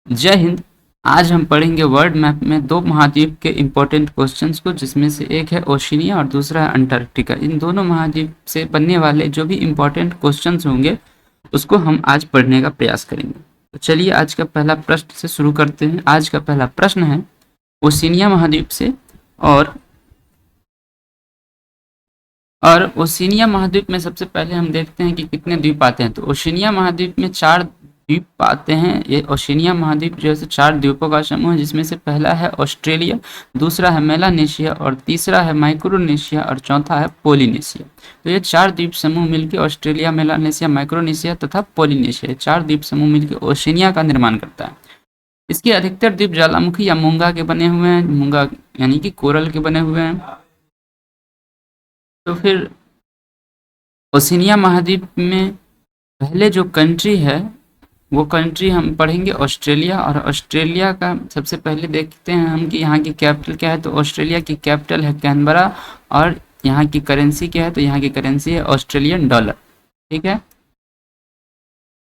जय हिंद। आज हम पढ़ेंगे वर्ल्ड मैप में दो महाद्वीप के इम्पोर्टेंट क्वेश्चंस को, जिसमें से एक है ओशिनिया और दूसरा है अंटार्कटिका। इन दोनों महाद्वीप से बनने वाले जो भी इम्पोर्टेंट क्वेश्चंस होंगे उसको हम आज पढ़ने का प्रयास करेंगे। तो चलिए आज का पहला प्रश्न से शुरू करते हैं। आज का पहला प्रश्न है ओशिनिया महाद्वीप से, और ओशिनिया महाद्वीप में सबसे पहले हम देखते हैं कि कितने द्वीप आते हैं। तो ओशिनिया महाद्वीप में 4 द्वीप आते हैं। ये ओशिनिया महाद्वीप जो है 4 द्वीपों का समूह है, जिसमें से पहला है ऑस्ट्रेलिया, दूसरा है मेलानेशिया और तीसरा है माइक्रोनेशिया और चौथा है पोलिनेशिया। तो ये 4 द्वीप समूह मिलकर ऑस्ट्रेलिया, मेलानेशिया, माइक्रोनेशिया तथा पोलिनेशिया 4 द्वीप समूह मिलकर ओशिनिया का निर्माण करता है। इसके अधिकतर द्वीप ज्वालामुखी या मूंगा के बने हुए हैं, मूंगा यानी कि कोरल के बने हुए हैं। तो फिर ओशिनिया महाद्वीप में पहले जो कंट्री है वो कंट्री हम पढ़ेंगे ऑस्ट्रेलिया। और ऑस्ट्रेलिया का सबसे पहले देखते हैं हम कि यहाँ की कैपिटल क्या है। तो ऑस्ट्रेलिया की कैपिटल है कैनबरा, और यहाँ की करेंसी क्या है। तो यहाँ की करेंसी है ऑस्ट्रेलियन डॉलर। ठीक है।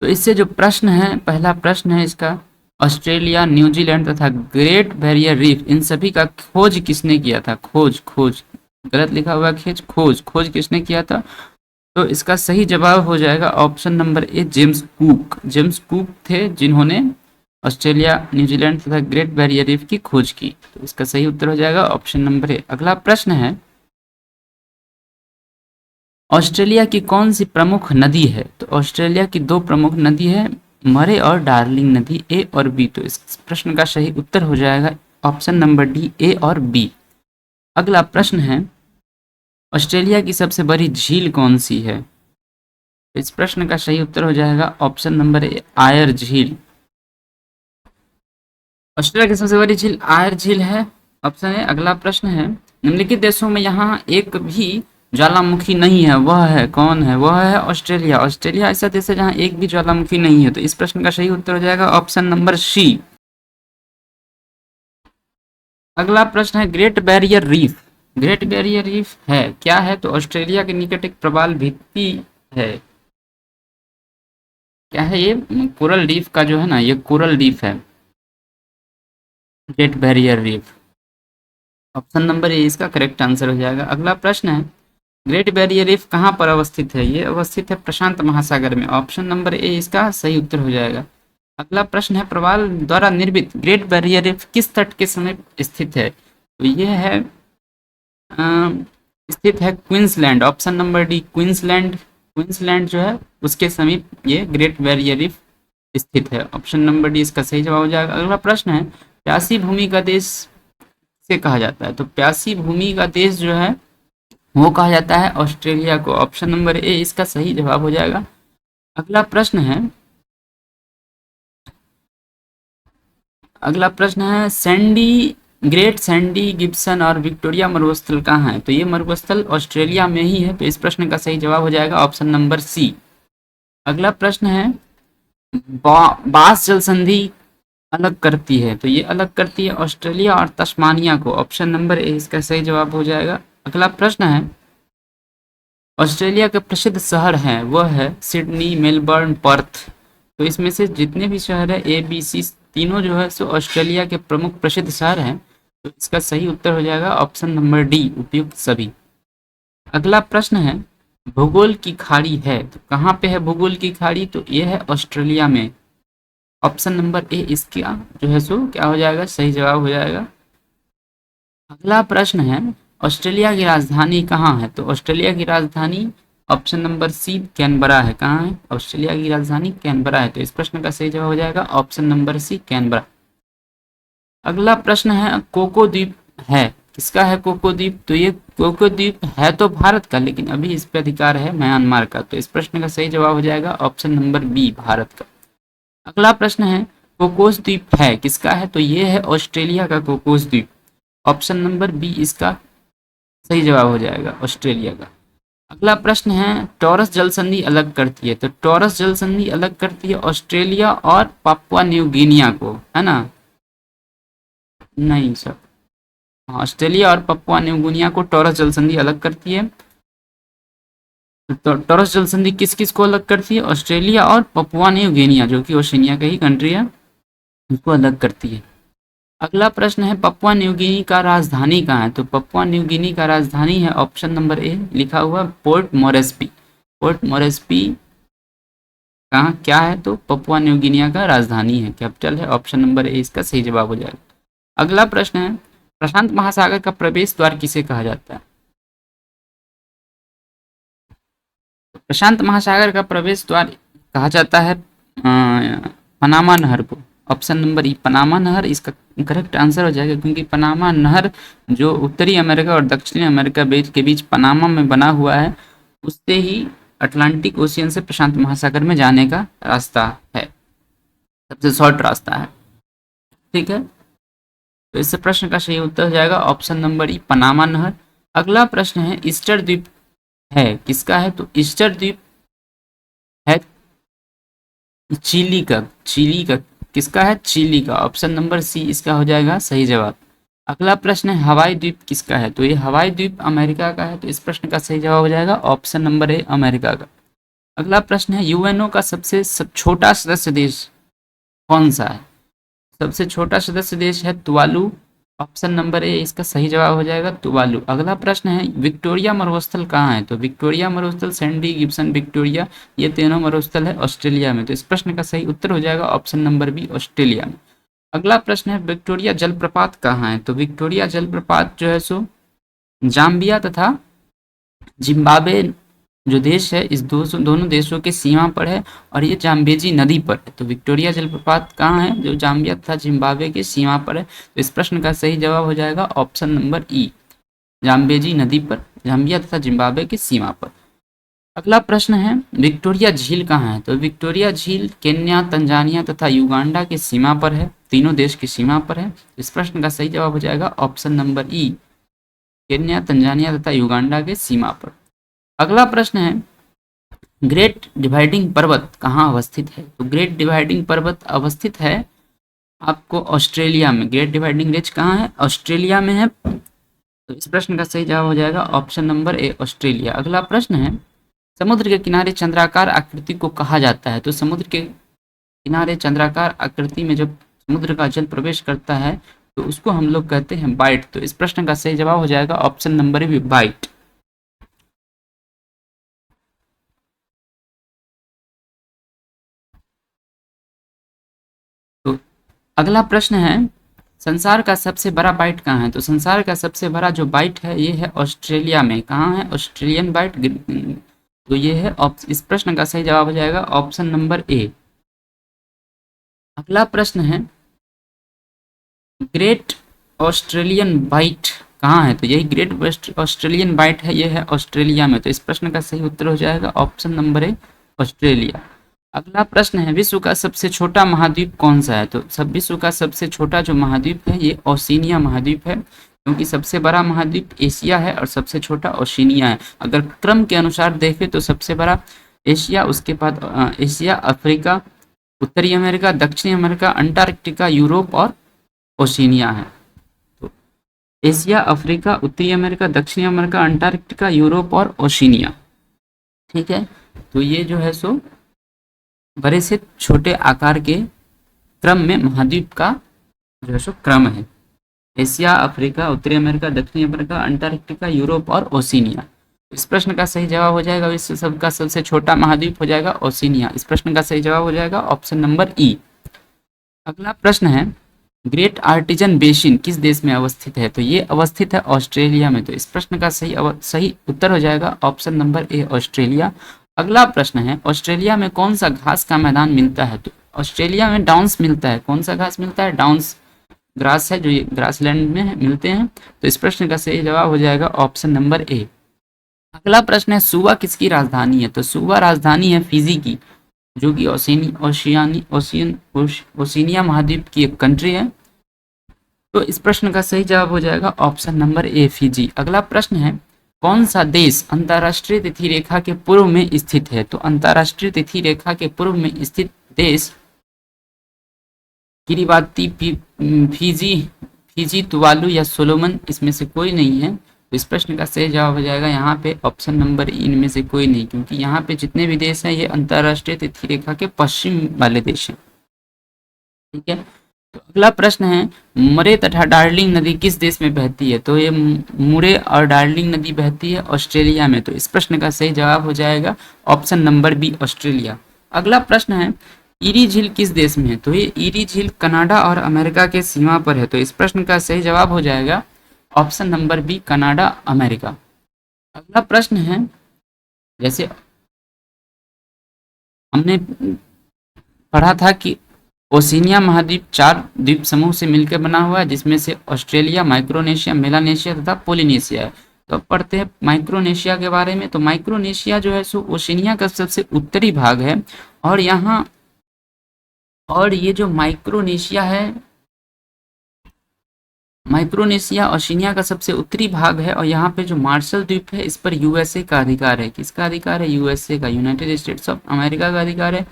तो इससे जो प्रश्न है, पहला प्रश्न है इसका, ऑस्ट्रेलिया, न्यूजीलैंड तथा ग्रेट बैरियर रीफ, इन सभी का खोज किसने किया था। खोज गलत लिखा हुआ है, खोज किसने किया था। तो इसका सही जवाब हो जाएगा option number A, James cook. James cook थे जिन्होंने ऑस्ट्रेलिया, न्यूजीलैंड तथा ग्रेट बैरियर रीफ की खोज की। तो इसका सही उत्तर हो जाएगा ऑप्शन नंबर ए। अगला प्रश्न है, ऑस्ट्रेलिया की कौन सी प्रमुख नदी है। तो ऑस्ट्रेलिया की 2 प्रमुख नदी है, मरे और डार्लिंग नदी, ए और बी। तो इस प्रश्न का सही उत्तर हो जाएगा ऑप्शन नंबर डी, ए और बी। अगला प्रश्न है, ऑस्ट्रेलिया की सबसे बड़ी झील कौन सी है। इस प्रश्न का सही उत्तर हो जाएगा ऑप्शन नंबर ए, आयर झील। ऑस्ट्रेलिया की सबसे बड़ी झील आयर झील है, ऑप्शन ए। अगला प्रश्न है, निम्नलिखित देशों में यहाँ एक भी ज्वालामुखी नहीं है, वह है कौन है। वह है ऑस्ट्रेलिया। ऑस्ट्रेलिया ऐसा देश है जहाँ एक भी ज्वालामुखी नहीं है। तो इस प्रश्न का सही उत्तर हो जाएगा ऑप्शन नंबर सी। अगला प्रश्न है, great barrier reef. Great barrier reef है क्या है। तो ऑस्ट्रेलिया के निकट एक प्रवाल भित्ति है। क्या है ये, कोरल रीफ का जो है ना, ये कोरल रीफ है, great barrier reef. Option number A इसका करेक्ट आंसर हो जाएगा। अगला प्रश्न है, ग्रेट बैरियर रीफ कहाँ पर अवस्थित है। ये अवस्थित है प्रशांत महासागर में। ऑप्शन नंबर ए इसका सही उत्तर हो जाएगा। अगला प्रश्न है, प्रवाल द्वारा निर्मित ग्रेट बैरियर रीफ किस तट के समीप स्थित है। तो ये है स्थित है Queensland. Option number D, Queensland जो है उसके समीप ये ग्रेट बैरियर रीफ स्थित है। ऑप्शन नंबर डी इसका सही जवाब हो जाएगा। अगला प्रश्न है, प्यासी भूमि का देश से कहा जाता है। तो प्यासी भूमि का देश जो है वो कहा जाता है ऑस्ट्रेलिया को। ऑप्शन नंबर ए इसका सही जवाब हो जाएगा। अगला प्रश्न है, ग्रेट सैंडी गिब्सन और विक्टोरिया मरुस्थल कहाँ है। तो ये मरुस्थल ऑस्ट्रेलिया में ही है। तो इस प्रश्न का सही जवाब हो जाएगा ऑप्शन नंबर सी। अगला प्रश्न है, बास जल संधि अलग करती है। तो ये अलग करती है ऑस्ट्रेलिया और तस्मानिया को। ऑप्शन नंबर ए इसका सही जवाब हो जाएगा। अगला प्रश्न है, ऑस्ट्रेलिया के प्रसिद्ध शहर हैं वह है सिडनी, मेलबर्न, पर्थ। तो इसमें से जितने भी शहर है ए, बी, सी, तीनों जो है सो ऑस्ट्रेलिया के प्रमुख प्रसिद्ध शहर हैं। तो इसका सही उत्तर हो जाएगा ऑप्शन नंबर डी, उपयुक्त सभी। अगला प्रश्न है, भूगोल की खाड़ी है। तो कहाँ पे है भूगोल की खाड़ी। तो ये है ऑस्ट्रेलिया में। ऑप्शन नंबर ए इसका जो है सो क्या हो जाएगा, सही जवाब हो जाएगा। अगला प्रश्न है, ऑस्ट्रेलिया की राजधानी कहाँ है। तो ऑस्ट्रेलिया की राजधानी ऑप्शन नंबर सी, कैनबरा है। कहाँ है ऑस्ट्रेलिया की राजधानी, कैनबरा है। तो इस प्रश्न का सही जवाब हो जाएगा ऑप्शन नंबर सी, कैनबरा। अगला प्रश्न है, कोको द्वीप है किसका है कोको द्वीप। तो ये कोको द्वीप है तो भारत का, लेकिन अभी इस पे अधिकार है म्यांमार का। तो इस प्रश्न का सही जवाब हो जाएगा ऑप्शन नंबर बी, भारत का। अगला प्रश्न है, कोकोस द्वीप है किसका है। तो ये है ऑस्ट्रेलिया का कोकोस द्वीप। ऑप्शन नंबर बी इसका सही जवाब हो जाएगा, ऑस्ट्रेलिया का। अगला प्रश्न है, टॉरस जल संधि अलग करती है। तो टॉरस जल संधि अलग करती है ऑस्ट्रेलिया और पापुआ न्यू गिनिया को, है ना। नहीं सर, ऑस्ट्रेलिया और पापुआ न्यू गिनिया को टॉरस जल संधि अलग करती है। तो टॉरस जल संधि किस किस को अलग करती है, ऑस्ट्रेलिया और पापुआ न्यू गिनिया, जो कि ओशिनिया का ही कंट्री है। उसको अलग करती है। अगला प्रश्न है पपुआ न्यू गिनी का राजधानी कहाँ है? तो पपुआ न्यू गिनी का राजधानी है ऑप्शन नंबर ए लिखा हुआ पोर्ट मोरेस्बी। पोर्ट मोरेस्बी कहाँ क्या है? तो पपुआ न्यू गिनिया का राजधानी है, कैपिटल है। ऑप्शन नंबर ए इसका सही जवाब हो जाएगा। अगला प्रश्न है प्रशांत महासागर का प्रवेश द्वार किसे कहा जाता है? प्रशांत महासागर का प्रवेश द्वार कहा जाता है पनामा नहर को। ऑप्शन नंबर ई पनामा नहर इसका करेक्ट आंसर हो जाएगा, क्योंकि पनामा नहर जो उत्तरी अमेरिका और दक्षिणी अमेरिका के बीच पनामा में बना हुआ है, उससे ही अटलांटिक ओशियन से प्रशांत महासागर में जाने का रास्ता है, सबसे शॉर्ट रास्ता है। ठीक है, तो इस प्रश्न का सही उत्तर हो जाएगा ऑप्शन नंबर ई पनामा नहर। अगला प्रश्न है ईस्टर द्वीप है किसका है? तो ईस्टर द्वीप है चिली का किसका है? चिली का। ऑप्शन नंबर सी इसका हो जाएगा सही जवाब। अगला प्रश्न है हवाई द्वीप किसका है? तो ये हवाई द्वीप अमेरिका का है, तो इस प्रश्न का सही जवाब हो जाएगा ऑप्शन नंबर ए अमेरिका का। अगला प्रश्न है यूएनओ का सबसे छोटा सदस्य देश कौन सा है? सबसे छोटा सदस्य देश है तुवालू। ऑप्शन नंबर ए इसका सही जवाब हो जाएगा तुवालू। अगला प्रश्न है विक्टोरिया मरुस्थल कहाँ है? तो विक्टोरिया मरुस्थल सैंडी गिब्सन विक्टोरिया, ये तीनों मरुस्थल है ऑस्ट्रेलिया में, तो इस प्रश्न का सही उत्तर हो जाएगा ऑप्शन नंबर बी ऑस्ट्रेलिया में। अगला प्रश्न है विक्टोरिया जलप्रपात कहाँ है? तो विक्टोरिया जलप्रपात जो है सो जाम्बिया तथा जिम्बाब्वे जो देश है इस दोनों देशों के सीमा पर है, और ये जाम्बेजी नदी पर है। तो विक्टोरिया जलप्रपात कहाँ है? जो जाम्बिया तथा जिम्बाब्वे के सीमा पर है, तो इस प्रश्न का सही जवाब हो जाएगा ऑप्शन नंबर ई जाम्बेजी नदी पर, जाम्बिया तथा जिम्बाब्वे की सीमा पर। अगला प्रश्न है विक्टोरिया झील कहाँ है? तो विक्टोरिया झील केन्या, तंजानिया तथा युगांडा की सीमा पर है, तीनों देश की सीमा पर है। इस प्रश्न का सही जवाब हो जाएगा ऑप्शन नंबर ई केन्या, तंजानिया तथा युगांडा के सीमा पर। अगला प्रश्न है ग्रेट डिवाइडिंग पर्वत कहाँ अवस्थित है? तो ग्रेट डिवाइडिंग पर्वत अवस्थित है आपको ऑस्ट्रेलिया में। ग्रेट डिवाइडिंग रिज कहाँ है? ऑस्ट्रेलिया में है, तो इस प्रश्न का सही जवाब हो जाएगा ऑप्शन नंबर ए ऑस्ट्रेलिया। अगला प्रश्न है समुद्र के किनारे चंद्राकार आकृति को कहा जाता है? तो समुद्र के किनारे चंद्राकार आकृति में जब समुद्र का जल प्रवेश करता है तो उसको हम लोग कहते हैं बाइट, तो इस प्रश्न का सही जवाब हो जाएगा ऑप्शन नंबर बी बाइट। तो अगला प्रश्न है संसार का सबसे बड़ा बाइट कहाँ है? तो संसार का सबसे बड़ा जो बाइट है ये है ऑस्ट्रेलिया में। कहाँ है? ऑस्ट्रेलियन बाइट, तो ये है इस प्रश्न का सही जवाब हो जाएगा ऑप्शन नंबर ए। अगला प्रश्न है ग्रेट ऑस्ट्रेलियन बाइट कहाँ है? तो यही ग्रेट ऑस्ट्रेलियन बाइट है, ये है ऑस्ट्रेलिया में, तो इस प्रश्न का सही उत्तर हो जाएगा ऑप्शन नंबर ए ऑस्ट्रेलिया। अगला प्रश्न है विश्व का सबसे छोटा महाद्वीप कौन सा है? तो विश्व का सबसे छोटा जो महाद्वीप है ये ओशिनिया महाद्वीप है, क्योंकि सबसे बड़ा महाद्वीप एशिया है और सबसे छोटा ओशिनिया है। अगर क्रम के अनुसार देखें तो सबसे बड़ा एशिया, उसके बाद एशिया, अफ्रीका, उत्तरी अमेरिका, दक्षिणी अमेरिका, अंटार्कटिका, यूरोप और ओशिनिया है। तो एशिया, अफ्रीका, उत्तरी अमेरिका, दक्षिणी अमेरिका, अंटार्कटिका, यूरोप और ओशिनिया। ठीक है, तो ये जो है सो बड़े से छोटे आकार के क्रम में महाद्वीप का जो है सो क्रम है। एशिया, अफ्रीका, उत्तरी अमेरिका, दक्षिणी अमेरिका, अंटार्कटिका, यूरोप और ओशिनिया। इस प्रश्न का सही जवाब हो जाएगा विश्व सबका सबसे छोटा महाद्वीप हो जाएगा ओशिनिया। इस प्रश्न का सही जवाब हो जाएगा ऑप्शन नंबर ई। अगला प्रश्न है ग्रेट आर्टिजन बेसिन किस देश में अवस्थित है? तो ये अवस्थित है ऑस्ट्रेलिया में, तो इस प्रश्न का सही उत्तर हो जाएगा ऑप्शन नंबर ए ऑस्ट्रेलिया। अगला प्रश्न है ऑस्ट्रेलिया में कौन सा घास का मैदान मिलता है? तो ऑस्ट्रेलिया में डाउन्स मिलता है। कौन सा घास मिलता है? डाउन्स ग्रास है, जो ये ग्रासलैंड में मिलते हैं, तो इस प्रश्न का सही जवाब हो जाएगा ऑप्शन नंबर ए। अगला प्रश्न है सुबा किसकी राजधानी है? तो सुबा राजधानी है फिजी की, जो कि ओशिनिया महाद्वीप की एक कंट्री है, तो इस प्रश्न का सही जवाब हो जाएगा ऑप्शन नंबर ए फिजी। अगला प्रश्न है कौन सा देश अंतर्राष्ट्रीय तिथि रेखा के पूर्व में स्थित है? तो अंतर्राष्ट्रीय तिथि रेखा के पूर्व में स्थित देश किरिबाती, फिजी, तुवालू या सोलोमन, इसमें से कोई नहीं है, तो इस प्रश्न का सही जवाब हो जाएगा यहाँ पे ऑप्शन नंबर इनमें से कोई नहीं, क्योंकि यहाँ पे जितने भी देश हैं ये अंतर्राष्ट्रीय तिथि रेखा के पश्चिम वाले देश हैं। ठीक है, तो अगला प्रश्न है, मुरे तथा डार्लिंग नदी किस देश में बहती है? तो ये मुरे और डार्लिंग नदी बहती है ऑस्ट्रेलिया में। तो इस प्रश्न का सही जवाब हो जाएगा ऑप्शन नंबर बी, ऑस्ट्रेलिया। अगला प्रश्न है, ईरी झील किस देश में है? तो ये ईरी झील कनाडा और अमेरिका के सीमा पर है। तो इस प्रश्न का सही जवाब हो जाएगा option number B, Canada America. अगला प्रश्न है, जैसे हमने पढ़ा था कि ओशिनिया महाद्वीप 4 द्वीप समूह से मिलकर बना हुआ है, जिसमें से ऑस्ट्रेलिया, माइक्रोनेशिया, मेलानेशिया तथा पोलिनेशिया है। तो अब पढ़ते हैं माइक्रोनेशिया के बारे में। तो माइक्रोनेशिया जो है सो ओशिनिया का सबसे उत्तरी भाग है, और यहाँ और ये जो माइक्रोनेशिया है, माइक्रोनेशिया ओशिनिया का सबसे उत्तरी भाग है, और यहाँ पे जो मार्शल द्वीप है इस पर यूएसए का अधिकार है। किसका अधिकार है? यूएसए का, यूनाइटेड स्टेट्स ऑफ अमेरिका का अधिकार है।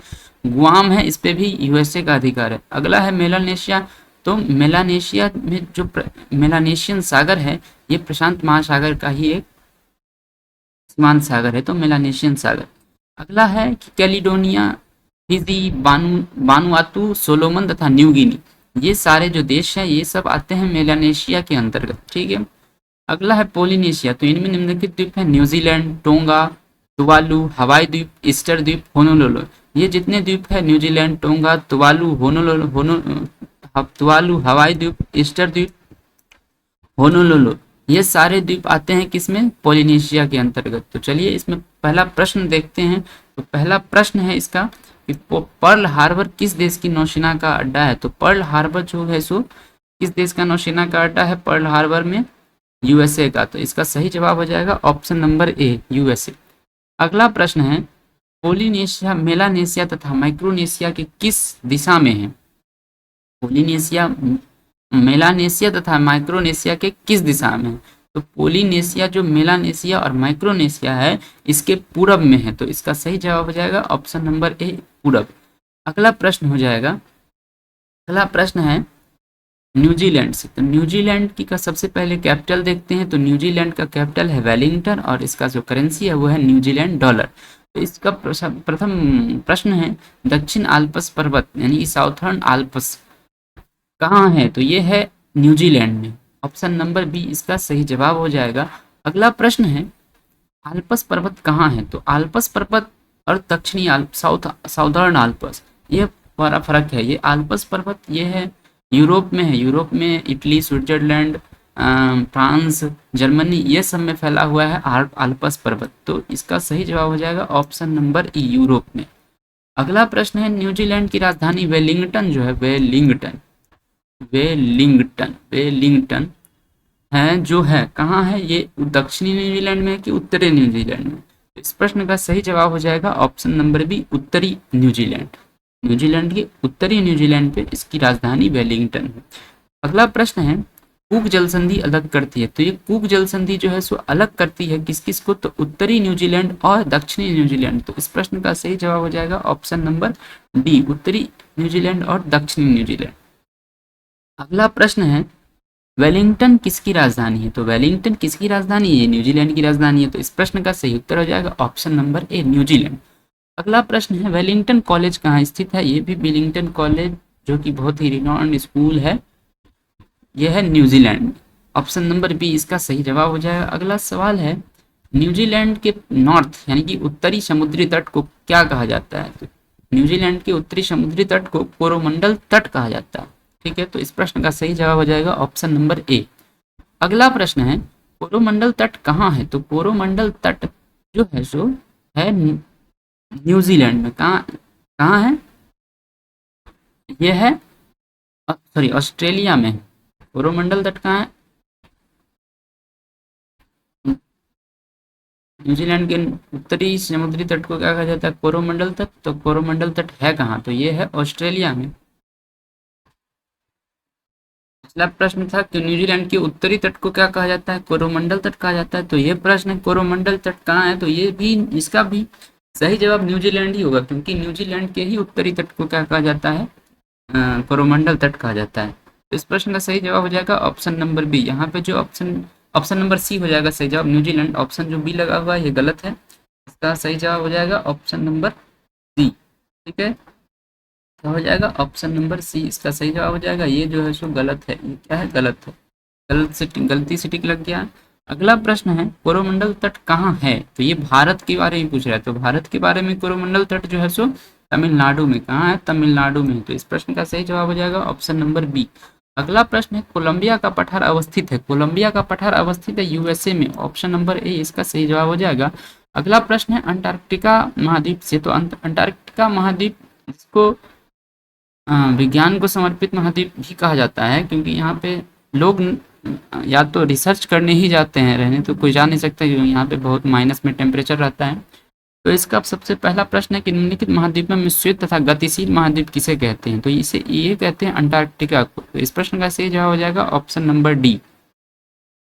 गुआम है, इस पे भी यूएसए का अधिकार है। अगला है मेलानेशिया। तो मेलानेशिया में जो मेलानेशियन सागर है, ये प्रशांत महासागर का ही एक सीमांत सागर है, तो मेलानेशियन सागर। अगला है कि कैलिडोनिया, फिजी, बानुआतू, सोलोमन तथा न्यू गिनी, ये सारे जो देश हैं ये सब आते हैं मेलानेशिया के अंतर्गत। ठीक है। अगला है पोलिनेशिया। तो इनमें निम्नलिखित द्वीप है न्यूजीलैंड, टोंगा, तुवालू, हवाई द्वीप, ईस्टर द्वीप, होनोलुलु। ये जितने द्वीप है न्यूजीलैंड, टोंगा, तुवालू, तुवालू, हवाई द्वीप, ईस्टर द्वीप, होनोलुलु, ये सारे द्वीप आते हैं किसमें? पोलिनेशिया के अंतर्गत। तो चलिए इसमें पहला प्रश्न देखते हैं। तो पहला प्रश्न है इसका कि पर्ल हार्बर किस देश की नौसेना का अड्डा है? तो पर्ल हार्बर जो है सो किस देश का नौसेना का अड्डा है? पर्ल हार्बर में यूएसए का। तो इसका सही जवाब हो जाएगा ऑप्शन नंबर ए, यूएसए। अगला प्रश्न है, पोलिनेशिया, मेलानेशिया तथा माइक्रोनेशिया के किस दिशा में है? पोलिनेशिया, मेलानेशिया तथा माइक्रोनेशिया के किस दिशा में है? तो पोलिनेशिया जो मेलानेशिया और माइक्रोनेशिया है इसके पूरब में है। तो इसका सही जवाब हो जाएगा ऑप्शन नंबर ए, पूरब। अगला प्रश्न हो जाएगा, अगला प्रश्न है न्यूजीलैंड से। तो न्यूजीलैंड की का सबसे पहले कैपिटल देखते हैं। तो न्यूजीलैंड का कैपिटल है वेलिंगटन, और इसका जो करेंसी है वो है न्यूजीलैंड डॉलर। तो इसका प्रथम प्रश्न है, दक्षिण आल्प्स पर्वत यानी साउथर्न आल्प्स कहाँ है? तो ये है न्यूजीलैंड में। ऑप्शन नंबर बी इसका सही जवाब हो जाएगा। अगला प्रश्न है, आल्प्स पर्वत कहाँ है? तो आल्प्स पर्वत और दक्षिणी आल्प, साउदर्न आल्प्स, ये बड़ा फर्क है। ये आल्प्स पर्वत ये है यूरोप में है। यूरोप में इटली, स्विट्जरलैंड, फ्रांस, जर्मनी, ये सब में फैला हुआ है आल्प्स पर्वत। तो इसका सही जवाब हो जाएगा ऑप्शन नंबर ई, यूरोप में। अगला प्रश्न है, न्यूजीलैंड की राजधानी वेलिंगटन जो है, वेलिंगटन है जो है कहाँ है? ये दक्षिणी न्यूजीलैंड में है कि उत्तरी न्यूजीलैंड में? इस प्रश्न का सही जवाब हो जाएगा ऑप्शन नंबर बी, उत्तरी न्यूजीलैंड। न्यूजीलैंड के उत्तरी न्यूजीलैंड पे इसकी राजधानी वेलिंगटन है। अगला प्रश्न है, कूक जल संधि अलग करती है। तो ये कूक जल संधि जो है सो अलग करती है किस किस को? तो उत्तरी न्यूजीलैंड और दक्षिणी न्यूजीलैंड। तो इस प्रश्न का सही जवाब हो जाएगा ऑप्शन नंबर डी, उत्तरी न्यूजीलैंड और दक्षिणी न्यूजीलैंड। अगला प्रश्न है, वेलिंगटन किसकी राजधानी है? तो वेलिंगटन किसकी राजधानी है? न्यूजीलैंड की राजधानी है। तो इस प्रश्न का सही उत्तर हो जाएगा ऑप्शन नंबर ए, न्यूजीलैंड। अगला प्रश्न है, वेलिंगटन कॉलेज कहाँ स्थित है? ये भी वेलिंगटन कॉलेज जो कि बहुत ही रिनॉन्ड स्कूल है, यह है न्यूजीलैंड में। ऑप्शन नंबर बी इसका सही जवाब हो जाएगा। अगला सवाल है, न्यूजीलैंड के नॉर्थ यानी कि उत्तरी समुद्री तट को क्या कहा जाता है? तो न्यूजीलैंड के उत्तरी समुद्री तट को कोरोमंडल तट कहा जाता है। ठीक है। तो इस प्रश्न का सही जवाब हो जाएगा ऑप्शन नंबर ए। अगला प्रश्न है, कोरोमंडल तट कहाँ है? तो कोरोमंडल तट जो है सो है न्यूजीलैंड में। कहाँ कहाँ है? यह है सॉरी ऑस्ट्रेलिया में है। कोरोमंडल तट कहाँ है? न्यूजीलैंड के उत्तरी समुद्री तट को क्या कहा जाता है? कोरोमंडल तट। तो कोरोमंडल तट है कहाँ? तो ये है ऑस्ट्रेलिया में। पिछला प्रश्न था कि न्यूजीलैंड के उत्तरी तट को क्या कहा जाता है? कोरोमंडल तट कहा जाता है। तो ये प्रश्न है कोरोमंडल तट कहाँ है? तो ये भी इसका भी सही जवाब न्यूजीलैंड ही होगा, क्योंकि न्यूजीलैंड के ही उत्तरी तट को क्या कहा जाता है? कोरोमंडल तट कहा जाता है। तो इस प्रश्न का सही जवाब हो जाएगा ऑप्शन नंबर बी। यहाँ पे जो ऑप्शन नंबर सी हो जाएगा सही जवाब। न्यूजीलैंड ऑप्शन जो बी लगा हुआ है ये गलत है। इसका सही जवाब हो जाएगा ऑप्शन नंबर सी। ठीक है। क्या हो जाएगा, ऑप्शन नंबर सी इसका सही जवाब हो जाएगा। ये जो है सो गलत है, ये क्या है, गलत है, गलती से टिक लग गया। अगला प्रश्न है कोरोमंडल तट कहाँ है, तो ये भारत के बारे में पूछ रहा है, तो भारत के बारे में कोरोमंडल तट जो है सो तमिलनाडु में, कहाँ है, तमिलनाडु में, तो इस प्रश्न का सही जवाब हो जाएगा ऑप्शन नंबर बी। अगला प्रश्न है कोलंबिया का पठार अवस्थित है, कोलंबिया का पठार अवस्थित है यूएसए में, ऑप्शन नंबर ए इसका सही जवाब हो जाएगा। अगला प्रश्न है अंटार्कटिका महाद्वीप से, तो अंटार्कटिका महाद्वीप इसको विज्ञान को समर्पित महाद्वीप भी कहा जाता है, क्योंकि यहाँ पे लोग या तो रिसर्च करने ही जाते हैं, रहने तो कोई जा नहीं सकता, क्योंकि यहाँ पे बहुत माइनस में टेम्परेचर रहता है। तो इसका अब सबसे पहला प्रश्न है कि निम्नलिखित महाद्वीपों में श्वेत तथा गतिशील महाद्वीप किसे कहते हैं, तो इसे ये कहते हैं अंटार्कटिका को, तो इस प्रश्न का सही जवाब हो जाएगा ऑप्शन नंबर डी।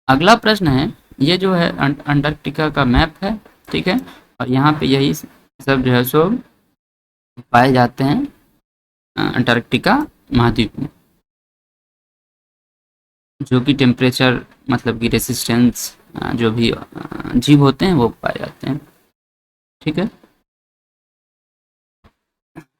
अगला प्रश्न है, ये जो है अंटार्कटिका का मैप है, ठीक है, और यहाँ पे यही सब जो है सो पाए जाते हैं अंटार्कटिका महाद्वीप में, जो कि टेम्परेचर मतलब कि रेसिस्टेंस जो भी जीव होते हैं वो पाए जाते हैं, ठीक है।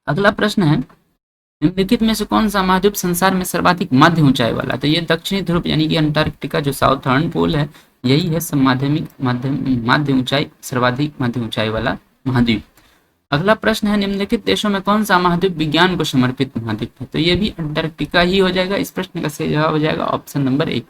अगला प्रश्न है निम्नलिखित में से कौन सा महाद्वीप संसार में सर्वाधिक मध्य ऊंचाई वाला, तो ये दक्षिणी ध्रुव यानी कि अंटार्कटिका जो साउथर्न पोल है, यही है माध्यमिक मध्य ऊंचाई, सर्वाधिक मध्य ऊंचाई वाला महाद्वीप। अगला प्रश्न है निम्नलिखित देशों में कौन सा महाद्वीप विज्ञान को समर्पित महाद्वीप है, तो ये भी अंटार्कटिका ही हो जाएगा। इस प्रश्न का सही जवाब हो जाएगा ऑप्शन नंबर एक।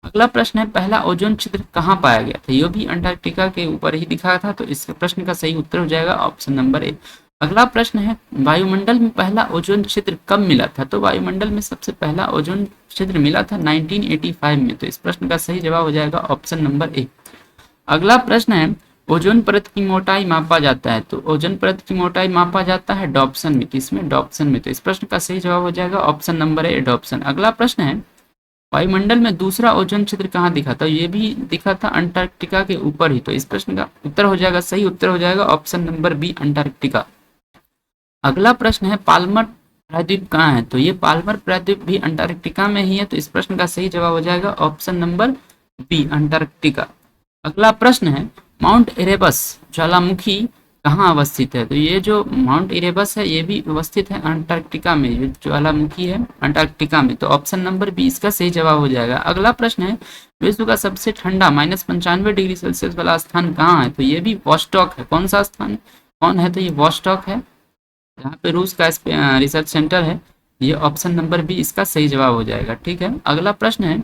अगला प्रश्न है पहला ओजोन छिद्र कहाँ पाया गया था, ये भी अंटार्कटिका के ऊपर ही दिखा था, तो इस प्रश्न का सही उत्तर हो जाएगा ऑप्शन नंबर एक। अगला प्रश्न है वायुमंडल में पहला ओजोन छिद्र कब मिला था, तो वायुमंडल में सबसे पहला ओजोन छिद्र मिला था 1985 में, तो इस प्रश्न का सही जवाब हो जाएगा ऑप्शन नंबर एक। अगला प्रश्न है ओजोन परत की मोटाई मापा जाता है, तो ओजोन परत की मोटाई मापा जाता है डॉप्सन में, किसमें, डॉप्सन में, तो इस प्रश्न का सही जवाब हो जाएगा ऑप्शन नंबर ए डॉप्सन। अगला प्रश्न है वायुमंडल में दूसरा ओजोन छिद्र कहाँ दिखा था, ये भी दिखा था अंटार्कटिका के ऊपर ही, तो इस प्रश्न का उत्तर हो जाएगा, सही उत्तर हो जाएगा ऑप्शन नंबर बी अंटार्कटिका। अगला प्रश्न है पाल्मर प्रायद्वीप कहाँ है, तो ये पाल्मर प्रायद्वीप भी अंटार्कटिका में ही है, तो इस प्रश्न का सही जवाब हो जाएगा ऑप्शन नंबर बी अंटार्कटिका। अगला प्रश्न है माउंट इरेबस ज्वालामुखी कहाँ अवस्थित है, तो ये जो माउंट इरेबस है ये भी अवस्थित है अंटार्कटिका में, ये ज्वालामुखी है अंटार्कटिका में, तो ऑप्शन नंबर बी इसका सही जवाब हो जाएगा। अगला प्रश्न है विश्व का सबसे ठंडा -95 डिग्री सेल्सियस वाला स्थान कहाँ है, तो ये भी वॉस्टॉक है, कौन सा स्थान कौन है, तो ये वॉस्टॉक है, यहाँ पे रूस का रिसर्च सेंटर है, ये ऑप्शन नंबर बी इसका सही जवाब हो जाएगा, ठीक है। अगला प्रश्न है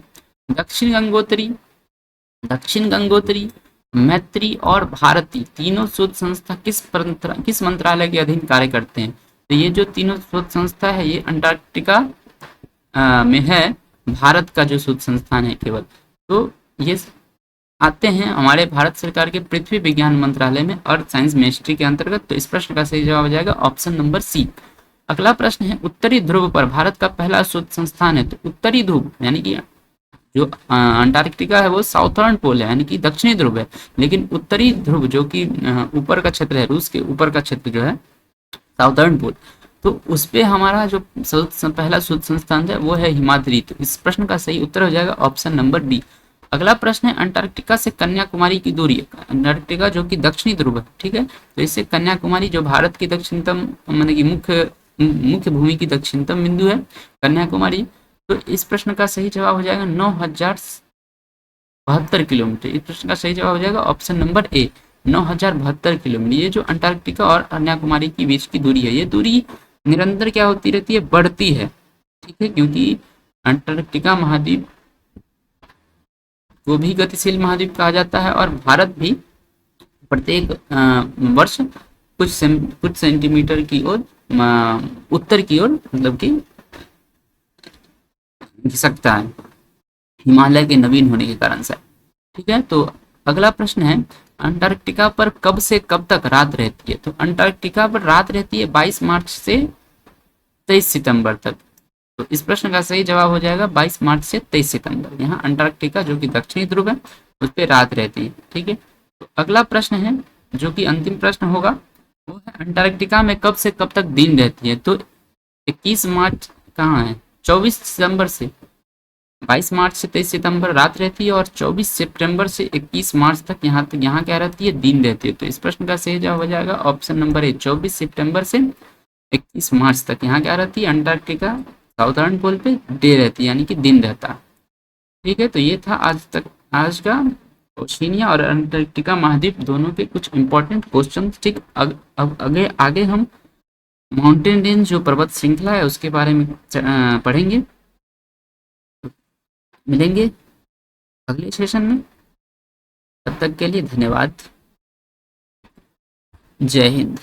दक्षिण गंगोत्री मैत्री और भारती तीनों शोध संस्था किस मंत्रालय के अधीन कार्य करते हैं, तो ये जो तीनों शोध संस्था है ये अंटार्कटिका में है, भारत का जो शोध संस्थान है केवल, तो ये आते हैं हमारे भारत सरकार के पृथ्वी विज्ञान मंत्रालय में अर्थ साइंस मिनिस्ट्री के अंतर्गत, तो इस प्रश्न का सही जवाब हो जाएगा ऑप्शन नंबर सी। अगला प्रश्न है उत्तरी ध्रुव पर भारत का पहला शोध संस्थान है, तो उत्तरी ध्रुव यानी कि जो अंटार्कटिका है वो साउथर्न पोल है यानी कि दक्षिणी ध्रुव है, लेकिन उत्तरी ध्रुव जो कि ऊपर का क्षेत्र है, रूस के ऊपर का क्षेत्र जो है साउथर्न पोल, तो उस पे हमारा जो पहला शोध संस्थान है वो है हिमाद्री, तो इस प्रश्न का सही उत्तर हो जाएगा ऑप्शन नंबर डी। अगला प्रश्न है अंटार्कटिका से कन्याकुमारी की दूरी, अंटार्कटिका जो कि दक्षिणी ध्रुव है, ठीक है, तो इससे कन्याकुमारी जो भारत की दक्षिणतम मतलब कि मुख्य भूमि की दक्षिणतम बिंदु है कन्याकुमारी, तो इस प्रश्न का सही जवाब हो जाएगा 9072 किलोमीटर, इस प्रश्न का सही जवाब हो जाएगा ऑप्शन नंबर ए 9072 किलोमीटर। ये जो अंटार्कटिका और कन्याकुमारी के बीच की दूरी है ये दूरी निरंतर क्या होती रहती है, बढ़ती है, ठीक है, क्योंकि अंटार्कटिका महाद्वीप को भी गतिशील महाद्वीप कहा जाता है और भारत भी प्रत्येक वर्ष कुछ सेंटीमीटर की ओर उत्तर की ओर मतलब कि खिसकता है हिमालय के नवीन होने के कारण से, ठीक है। तो अगला प्रश्न है अंटार्कटिका पर कब से कब तक रात रहती है, तो अंटार्कटिका पर रात रहती है 22 मार्च से 23 सितंबर तक, तो इस प्रश्न का सही जवाब हो जाएगा 22 मार्च से 23 सितंबर। यहाँ अंटार्कटिका जो कि दक्षिणी ध्रुव है उस पर रात रहती है, ठीक है। तो अगला प्रश्न है जो कि अंतिम प्रश्न होगा वो है अंटार्कटिका में कब से कब तक दिन रहती है, तो 21 मार्च कहाँ है, 24 सितंबर से 22 मार्च से 23 सितंबर रात रहती है और 24 सितंबर से 21 मार्च तक यहाँ क्या रहती है, दिन रहती है, तो इस प्रश्न का सही जवाब हो जाएगा ऑप्शन नंबर ए 24 सितंबर से 21 मार्च तक यहाँ क्या रहती है, अंटार्कटिका साउदर्न पोल पे डे रहती है, यानी कि दिन रहता। ठीक है, तो ये था आज का ओशिनिया और अंटार्कटिका महाद्वीप दोनों के कुछ इंपॉर्टेंट क्वेश्चन। ठीक, अब आगे आगे हम माउंटेन रेंज जो पर्वत श्रृंखला है उसके बारे में पढ़ेंगे। मिलेंगे अगले सेशन में, तब तक के लिए धन्यवाद। जय हिंद।